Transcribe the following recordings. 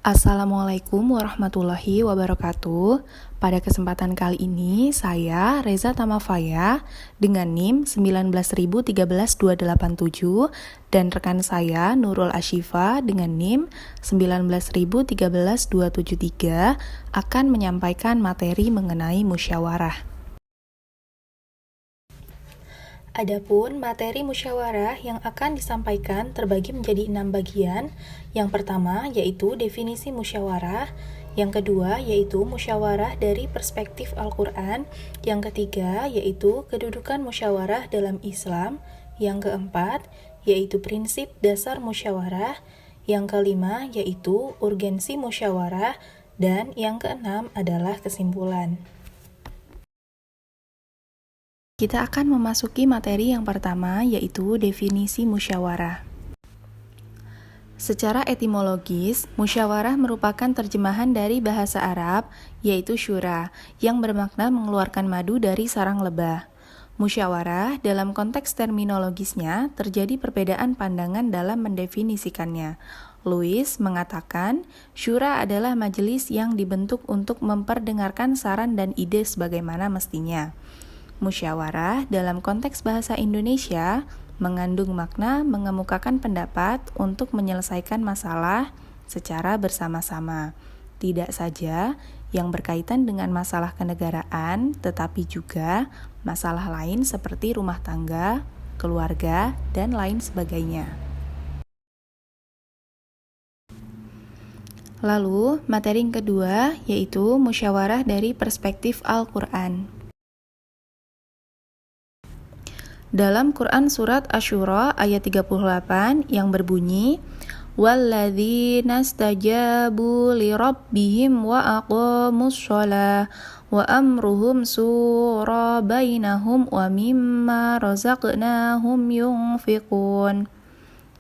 Assalamualaikum warahmatullahi wabarakatuh. Pada kesempatan kali ini, saya Reza Tamafaya dengan NIM 1913287 dan rekan saya Nurul Ashifa dengan NIM 1913273 akan menyampaikan materi mengenai musyawarah. Adapun materi musyawarah yang akan disampaikan terbagi menjadi 6 bagian. Yang pertama yaitu definisi musyawarah, yang kedua yaitu musyawarah dari perspektif Al-Quran, yang ketiga yaitu kedudukan musyawarah dalam Islam, yang keempat yaitu prinsip dasar musyawarah, yang kelima yaitu urgensi musyawarah, dan yang keenam adalah kesimpulan. Kita akan memasuki materi yang pertama, yaitu definisi musyawarah. Secara etimologis, musyawarah merupakan terjemahan dari bahasa Arab, yaitu syura, yang bermakna mengeluarkan madu dari sarang lebah. Musyawarah, dalam konteks terminologisnya, terjadi perbedaan pandangan dalam mendefinisikannya. Lewis mengatakan, syura adalah majelis yang dibentuk untuk memperdengarkan saran dan ide sebagaimana mestinya. Musyawarah dalam konteks bahasa Indonesia mengandung makna mengemukakan pendapat untuk menyelesaikan masalah secara bersama-sama. Tidak saja yang berkaitan dengan masalah kenegaraan, tetapi juga masalah lain seperti rumah tangga, keluarga, dan lain sebagainya. Lalu, materi yang kedua yaitu musyawarah dari perspektif Al-Quran. Dalam Quran Surat Asy-Syura ayat 38 yang berbunyi, وَالَّذِينَ اسْتَجَابُوا لِرَبِّهِمْ وَأَقَامُوا الصَّلَاةَ وَأَمْرُهُمْ شُورَى بَيْنَهُمْ وَمِمَّا رَزَقْنَاهُمْ يُنْفِقُونَ,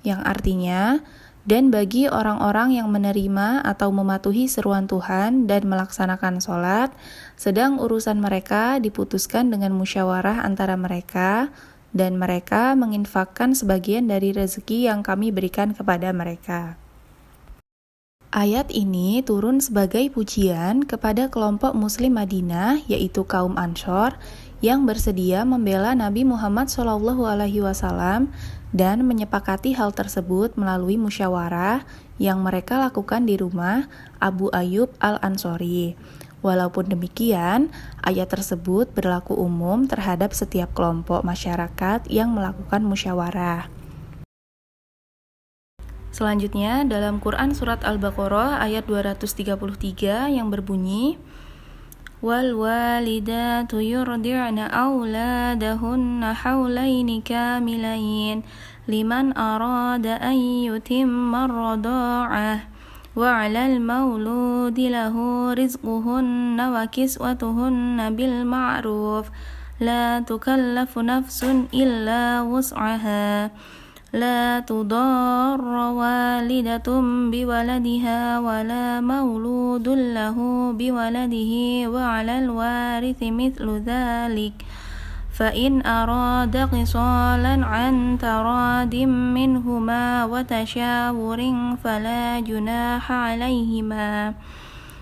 yang artinya, dan bagi orang-orang yang menerima atau mematuhi seruan Tuhan dan melaksanakan sholat, sedang urusan mereka diputuskan dengan musyawarah antara mereka, dan mereka menginfakkan sebagian dari rezeki yang kami berikan kepada mereka. Ayat ini turun sebagai pujian kepada kelompok Muslim Madinah, yaitu kaum Anshor, yang bersedia membela Nabi Muhammad SAW dan menyepakati hal tersebut melalui musyawarah yang mereka lakukan di rumah Abu Ayyub Al-Ansori. Walaupun demikian, ayat tersebut berlaku umum terhadap setiap kelompok masyarakat yang melakukan musyawarah. Selanjutnya, dalam Quran Surat Al-Baqarah ayat 233 yang berbunyi, وَالْوَالِدَاتُ يُرْضِعْنَ أَوْلَادَهُنَّ حَوْلَيْنِ كَامِلَيْنِ لِمَنْ أَرَادَ أَنْ يُتِمَّ الرَّضَاعَةَ وَعَلَى الْمَوْلُودِ لَهُ رِزْقُهُنَّ وَكِسْوَتُهُنَّ بِالْمَعْرُوفِ لَا تُكَلَّفُ نَفْسٌ إِلَّا وُسْعَهَا لا تضار والدة بولدها ولا مولود له بولده وعلى الوارث مثل ذلك فإن أراد قصالا عن تراد منهما وتشاور فلا جناح عليهما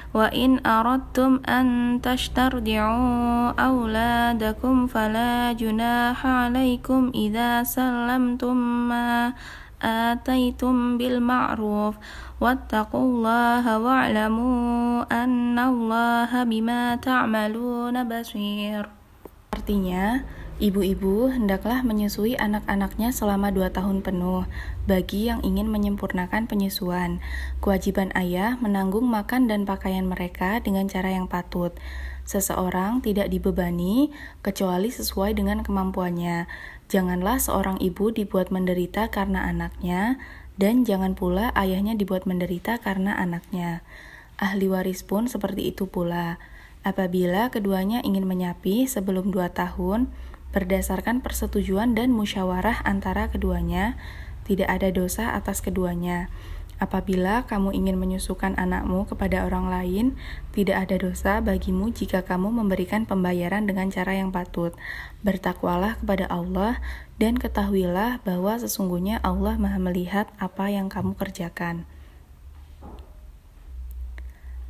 وَإِنْ أَرَدْتُمْ أَنْ تَسْتَرْضِعُوا أَوْلَادَكُمْ فَلَا جُنَاحَ عَلَيْكُمْ إِذَا سَلَّمْتُمْ مَا آتَيْتُمْ بِالْمَعْرُوفِ وَاتَّقُوا اللَّهَ وَاعْلَمُوا أَنَّ اللَّهَ بِمَا تَعْمَلُونَ بَصِيرٌ. Artinya, ibu-ibu hendaklah menyusui anak-anaknya selama 2 tahun penuh. Bagi yang ingin menyempurnakan penyusuan, kewajiban ayah menanggung makan dan pakaian mereka dengan cara yang patut. Seseorang tidak dibebani kecuali sesuai dengan kemampuannya. Janganlah seorang ibu dibuat menderita karena anaknya, dan jangan pula ayahnya dibuat menderita karena anaknya. Ahli waris pun seperti itu pula. Apabila keduanya ingin menyapi sebelum 2 tahun, berdasarkan persetujuan dan musyawarah antara keduanya, tidak ada dosa atas keduanya. Apabila kamu ingin menyusukan anakmu kepada orang lain, tidak ada dosa bagimu jika kamu memberikan pembayaran dengan cara yang patut. Bertakwalah kepada Allah dan ketahuilah bahwa sesungguhnya Allah Maha melihat apa yang kamu kerjakan.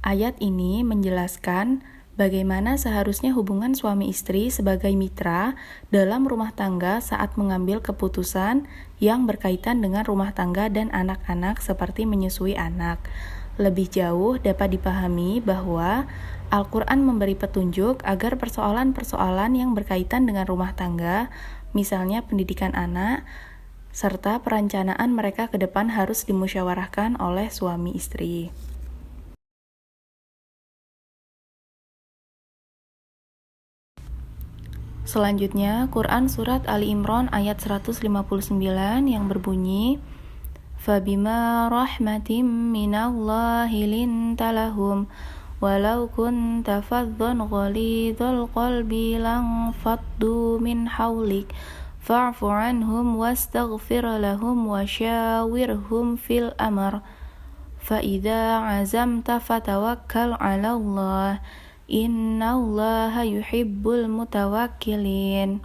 Ayat ini menjelaskan bagaimana seharusnya hubungan suami istri sebagai mitra dalam rumah tangga saat mengambil keputusan yang berkaitan dengan rumah tangga dan anak-anak seperti menyusui anak. Lebih jauh dapat dipahami bahwa Al-Quran memberi petunjuk agar persoalan-persoalan yang berkaitan dengan rumah tangga, misalnya pendidikan anak, serta perencanaan mereka ke depan harus dimusyawarahkan oleh suami istri. Selanjutnya, Quran Surat Ali Imran ayat 159 yang berbunyi, فَبِمَا رَحْمَةٍ مِّنَ اللَّهِ لِنْتَ لَهُمْ وَلَوْ كُنْتَ فَظًّا غَلِيظَ الْقَلْبِ لَانفَضُّوا مِنْ حَوْلِكَ فَاعْفُ عَنْهُمْ وَاسْتَغْفِرْ لَهُمْ وَشَاوِرْهُمْ فِي الْأَمْرِ فَإِذَا عَزَمْتَ فَتَوَكَّلْ عَلَى اللَّهِ Innallaha yuhibbul mutawakkilin,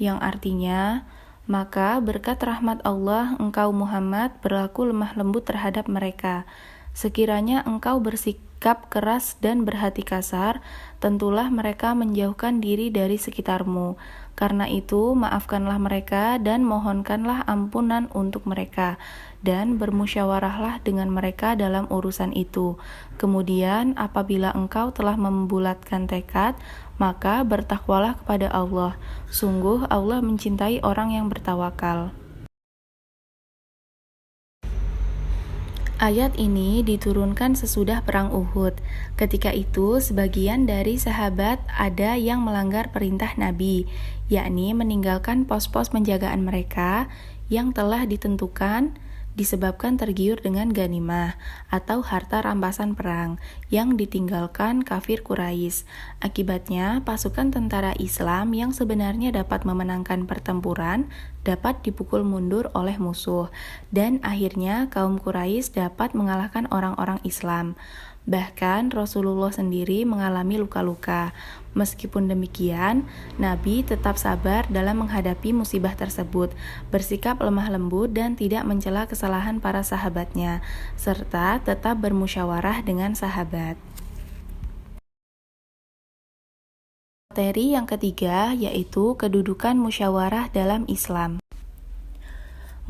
yang artinya, maka berkat rahmat Allah engkau Muhammad berlaku lemah lembut terhadap mereka. Sekiranya engkau bersikap keras dan berhati kasar, tentulah mereka menjauhkan diri dari sekitarmu. Karena itu, maafkanlah mereka dan mohonkanlah ampunan untuk mereka, dan bermusyawarahlah dengan mereka dalam urusan itu. Kemudian, apabila engkau telah membulatkan tekad, maka bertakwalah kepada Allah. Sungguh Allah mencintai orang yang bertawakal. Ayat ini diturunkan sesudah perang Uhud. Ketika itu, sebagian dari sahabat ada yang melanggar perintah Nabi, yakni meninggalkan pos-pos penjagaan mereka yang telah ditentukan disebabkan tergiur dengan ganimah atau harta rampasan perang yang ditinggalkan kafir Quraisy. Akibatnya, pasukan tentara Islam yang sebenarnya dapat memenangkan pertempuran dapat dipukul mundur oleh musuh, dan akhirnya kaum Quraisy dapat mengalahkan orang-orang Islam. Bahkan Rasulullah sendiri mengalami luka-luka. Meskipun demikian, Nabi tetap sabar dalam menghadapi musibah tersebut, bersikap lemah lembut dan tidak mencela kesalahan para sahabatnya, serta tetap bermusyawarah dengan sahabat. Materi yang ketiga yaitu kedudukan musyawarah dalam Islam.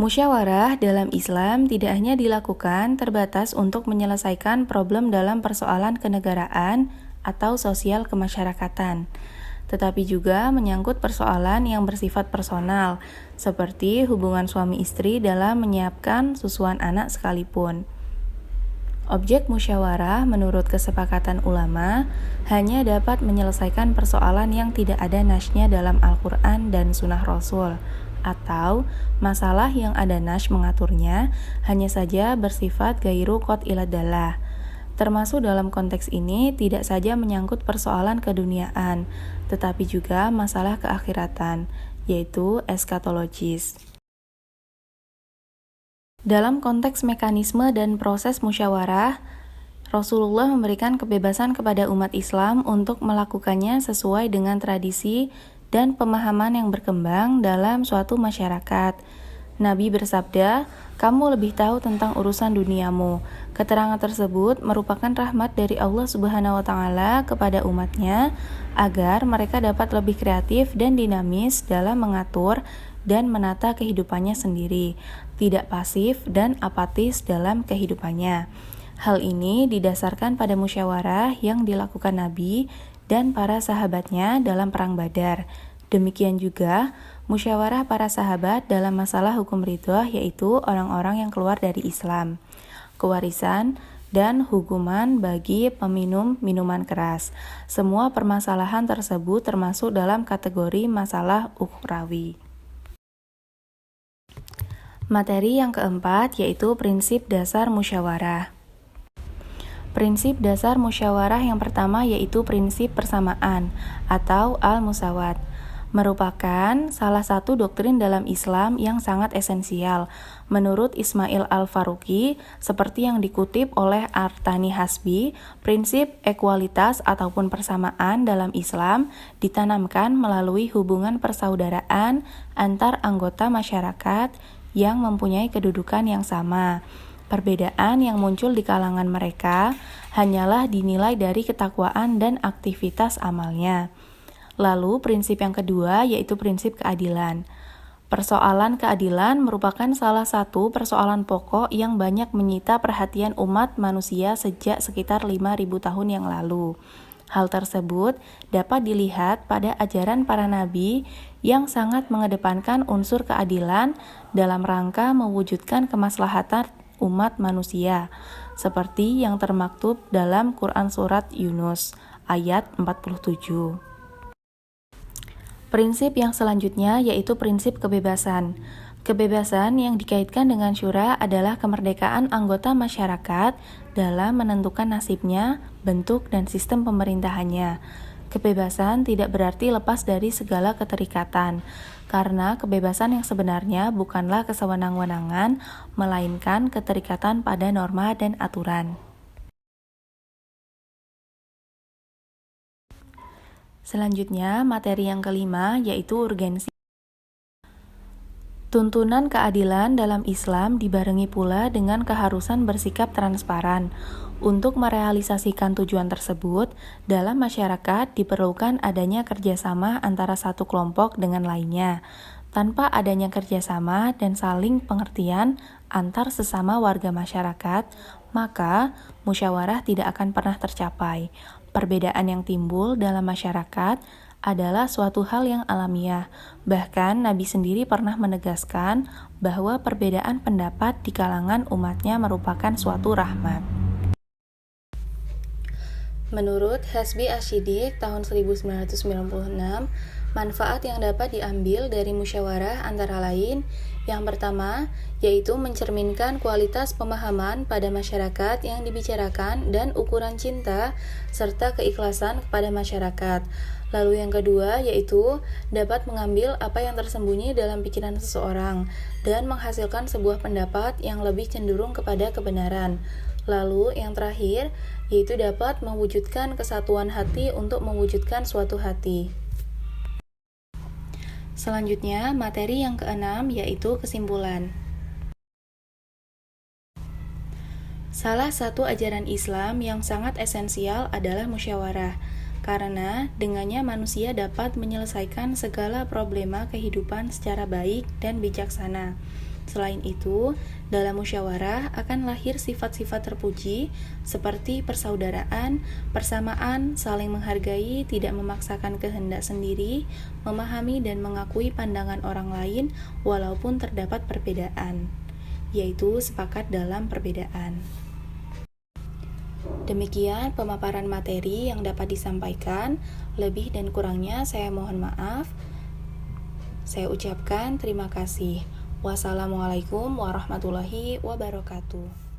Musyawarah dalam Islam tidak hanya dilakukan terbatas untuk menyelesaikan problem dalam persoalan kenegaraan atau sosial kemasyarakatan, tetapi juga menyangkut persoalan yang bersifat personal, seperti hubungan suami istri dalam menyiapkan susuan anak sekalipun. Objek musyawarah menurut kesepakatan ulama hanya dapat menyelesaikan persoalan yang tidak ada nasnya dalam Al-Quran dan Sunnah Rasul, atau masalah yang ada nas mengaturnya hanya saja bersifat gairu qat'il dalah. Termasuk dalam konteks ini tidak saja menyangkut persoalan keduniaan, tetapi juga masalah keakhiratan, yaitu eskatologis. Dalam konteks mekanisme dan proses musyawarah, Rasulullah memberikan kebebasan kepada umat Islam untuk melakukannya sesuai dengan tradisi dan pemahaman yang berkembang dalam suatu masyarakat. Nabi bersabda, "Kamu lebih tahu tentang urusan duniamu." Keterangan tersebut merupakan rahmat dari Allah Subhanahu wa taala kepada umatnya agar mereka dapat lebih kreatif dan dinamis dalam mengatur dan menata kehidupannya sendiri, tidak pasif dan apatis dalam kehidupannya. Hal ini didasarkan pada musyawarah yang dilakukan Nabi dan para sahabatnya dalam perang Badar. Demikian juga musyawarah para sahabat dalam masalah hukum ridhah, yaitu orang-orang yang keluar dari Islam, kewarisan, dan hukuman bagi peminum minuman keras. Semua permasalahan tersebut termasuk dalam kategori masalah ukhrawi. Materi yang keempat yaitu prinsip dasar musyawarah. Prinsip dasar musyawarah yang pertama yaitu prinsip persamaan atau al-musawat, merupakan salah satu doktrin dalam Islam yang sangat esensial. Menurut Ismail Al-Faruqi, seperti yang dikutip oleh Artani Hasbi, prinsip ekualitas ataupun persamaan dalam Islam ditanamkan melalui hubungan persaudaraan antar anggota masyarakat yang mempunyai kedudukan yang sama. Perbedaan yang muncul di kalangan mereka hanyalah dinilai dari ketakwaan dan aktivitas amalnya. Lalu prinsip yang kedua yaitu prinsip keadilan. Persoalan keadilan merupakan salah satu persoalan pokok yang banyak menyita perhatian umat manusia sejak sekitar 5.000 tahun yang lalu. Hal tersebut dapat dilihat pada ajaran para nabi yang sangat mengedepankan unsur keadilan dalam rangka mewujudkan kemaslahatan umat manusia, seperti yang termaktub dalam Quran Surat Yunus, ayat 47. Prinsip yang selanjutnya yaitu prinsip kebebasan. Kebebasan yang dikaitkan dengan syura adalah kemerdekaan anggota masyarakat dalam menentukan nasibnya, bentuk, dan sistem pemerintahannya. Kebebasan tidak berarti lepas dari segala keterikatan, karena kebebasan yang sebenarnya bukanlah kesewenang-wenangan, melainkan keterikatan pada norma dan aturan. Selanjutnya, materi yang kelima yaitu urgensi. Tuntunan keadilan dalam Islam dibarengi pula dengan keharusan bersikap transparan. Untuk merealisasikan tujuan tersebut, dalam masyarakat diperlukan adanya kerjasama antara satu kelompok dengan lainnya. Tanpa adanya kerjasama dan saling pengertian antar sesama warga masyarakat, maka musyawarah tidak akan pernah tercapai. Perbedaan yang timbul dalam masyarakat adalah suatu hal yang alamiah. Bahkan Nabi sendiri pernah menegaskan bahwa perbedaan pendapat di kalangan umatnya merupakan suatu rahmat. Menurut Hasbi Asy-Syidiq tahun 1996, manfaat yang dapat diambil dari musyawarah antara lain yang pertama, yaitu mencerminkan kualitas pemahaman pada masyarakat yang dibicarakan dan ukuran cinta serta keikhlasan kepada masyarakat. Lalu yang kedua, yaitu dapat mengambil apa yang tersembunyi dalam pikiran seseorang dan menghasilkan sebuah pendapat yang lebih cenderung kepada kebenaran. Lalu yang terakhir, yaitu dapat mewujudkan kesatuan hati untuk mewujudkan suatu hati. Selanjutnya, materi yang keenam yaitu kesimpulan. Salah satu ajaran Islam yang sangat esensial adalah musyawarah, karena dengannya manusia dapat menyelesaikan segala problema kehidupan secara baik dan bijaksana. Selain itu, dalam musyawarah akan lahir sifat-sifat terpuji seperti persaudaraan, persamaan, saling menghargai, tidak memaksakan kehendak sendiri, memahami dan mengakui pandangan orang lain walaupun terdapat perbedaan, yaitu sepakat dalam perbedaan. Demikian pemaparan materi yang dapat disampaikan. Lebih dan kurangnya saya mohon maaf. Saya ucapkan terima kasih. Wassalamualaikum warahmatullahi wabarakatuh.